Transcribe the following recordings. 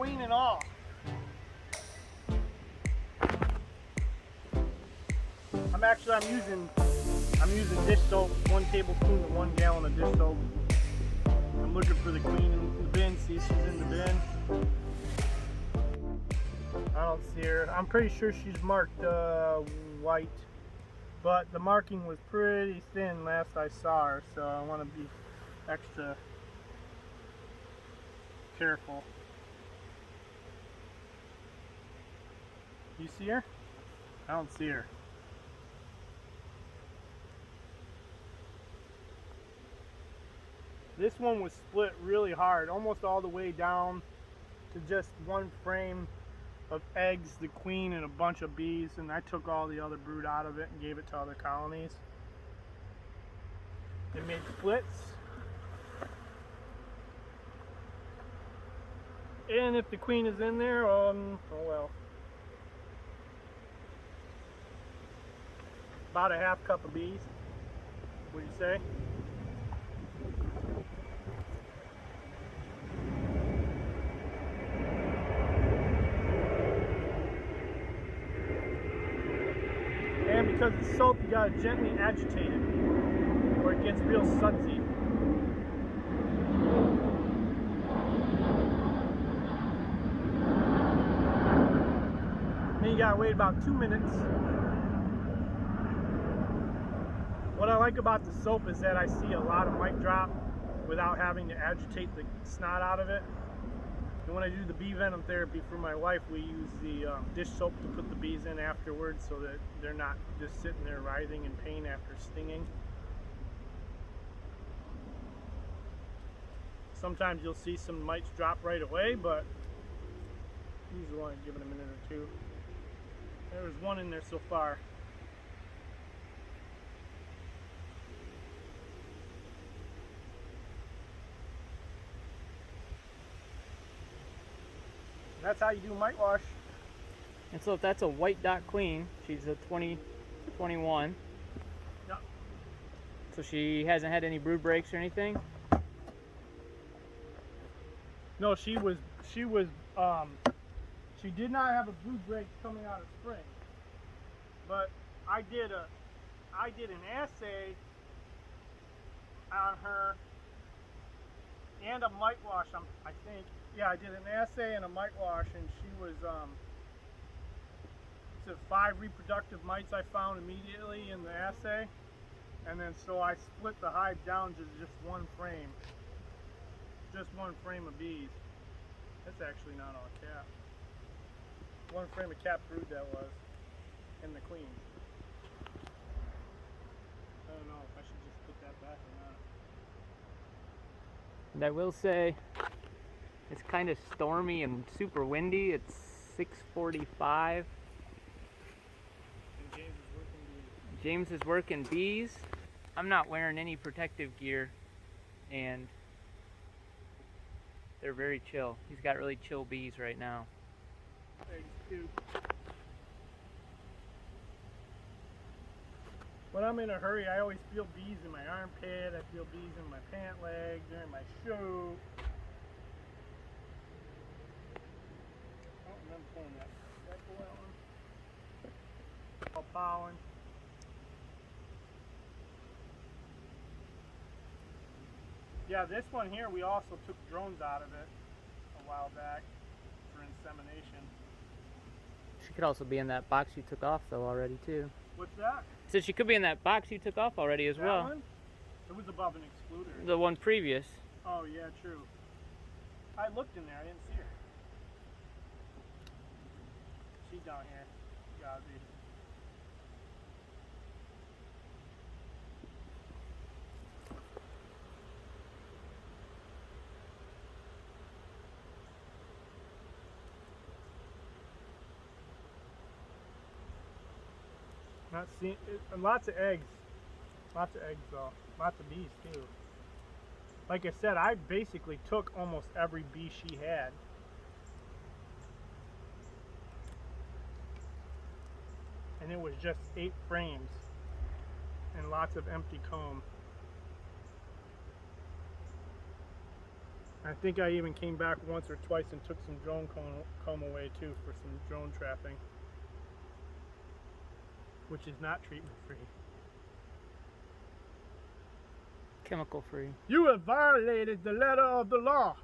queen and all. I'm using dish soap, 1 tablespoon to 1 gallon of dish soap. I'm looking for the queen in the bin, see if she's in the bin. I don't see her. I'm pretty sure she's marked white, but the marking was pretty thin last I saw her, so I want to be extra careful. You see her? I don't see her. This one was split really hard, almost all the way down to just 1 frame of eggs, the queen, and a bunch of bees, and I took all the other brood out of it and gave it to other colonies. It made splits. And if the queen is in there, oh well. About a half cup of bees, would you say? And because it's soap, you gotta gently agitate it, or it gets real sudsy. Then you gotta wait about 2 minutes. What I like about the soap is that I see a lot of mite drop without having to agitate the snot out of it. And when I do the bee venom therapy for my wife, we use the dish soap to put the bees in afterwards so that they're not just sitting there writhing in pain after stinging. Sometimes you'll see some mites drop right away, but usually want to give it a minute or two. There's one in there so far. That's how you do mite wash. And so if that's a white dot queen, she's a 21. Yep. So she hasn't had any brood breaks or anything? No, she did not have a brood break coming out of spring. But I did an assay on her and a mite wash, I think. Yeah, I did an assay and a mite wash, and she was, it's 5 reproductive mites I found immediately in the assay. And then so I split the hive down to just 1 frame. Just 1 frame of bees. That's actually not all cap. 1 frame of cap brood that was. And the queen. I don't know if I should just put that back or not. And I will say, it's kind of stormy and super windy. It's 6:45. And James is working bees. James is working bees. I'm not wearing any protective gear, and they're very chill. He's got really chill bees right now. Eggs too. When I'm in a hurry, I always feel bees in my armpit. I feel bees in my pant leg, during my shoe. Oh, I'm pulling that. Did I pull that one? All pollen. Yeah, this one here, we also took drones out of it a while back for insemination. She could also be in that box you took off though already too. What's that? So she could be in that box you took off already as That well. one? It was above an excluder. The one previous. Oh yeah, true. I looked in there, I didn't see her. She's down here. Gotta be. Not seeing lots of eggs. Lots of eggs though. Lots of bees too. Like I said, I basically took almost every bee she had. And it was just 8 frames and lots of empty comb. I think I even came back once or twice and took some drone comb away too for some drone trapping, which is not treatment free. Chemical free. You have violated the letter of the law.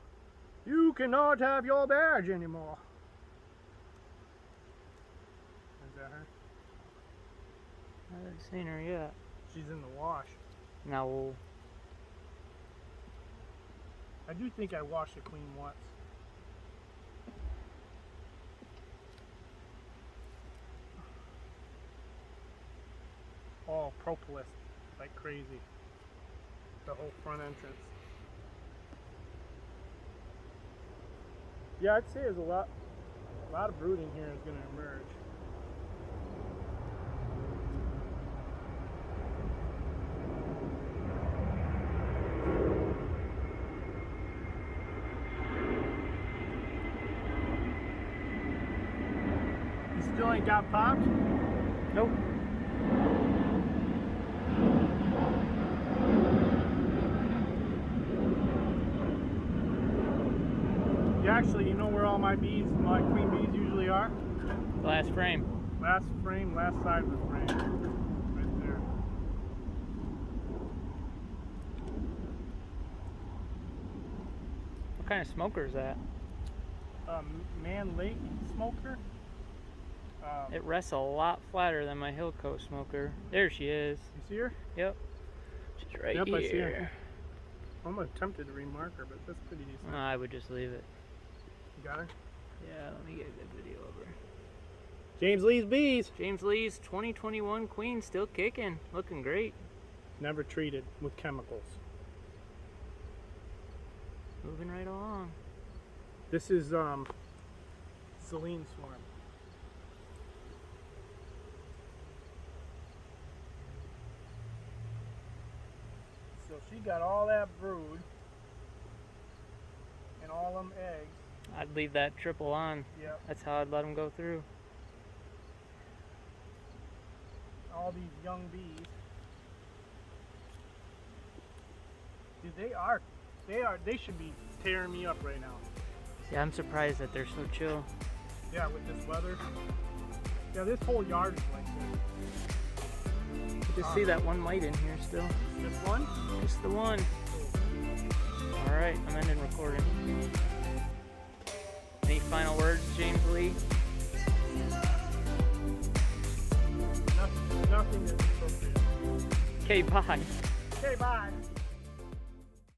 You cannot have your badge anymore. Is that her? I haven't seen her yet. She's in the wash. No. I do think I washed the queen once. Oh, propolis like crazy. The whole front entrance. Yeah, I'd say there's a lot of brooding here is going to emerge. You still ain't got popped? Nope. Yeah, actually, you know where all my bees, my queen bees usually are? Last frame. Last frame, last side of the frame. Right there. What kind of smoker is that? Man Lake smoker. It rests a lot flatter than my Hill Coast smoker. There she is. You see her? Yep. She's right Yep, here. I see her. I'm tempted to remark her, but that's pretty decent. I would just leave it. You got her? Yeah, let me get a good video of her. James Lee's bees. James Lee's 2021 queen still kicking. Looking great. Never treated with chemicals. Moving right along. This is Celine Swarm. So she got all that brood and all them eggs. I'd leave that triple on. Yep. That's how I'd let them go through. All these young bees. Dude, they should be tearing me up right now. Yeah, I'm surprised that they're so chill. Yeah, with this weather. Yeah, this whole yard is like this. Just see that one mite in here still. Just one? Just the one. Alright, I'm ending recording. Any final words, James Lee? Nothing is appropriate. Okay, bye. Okay, bye.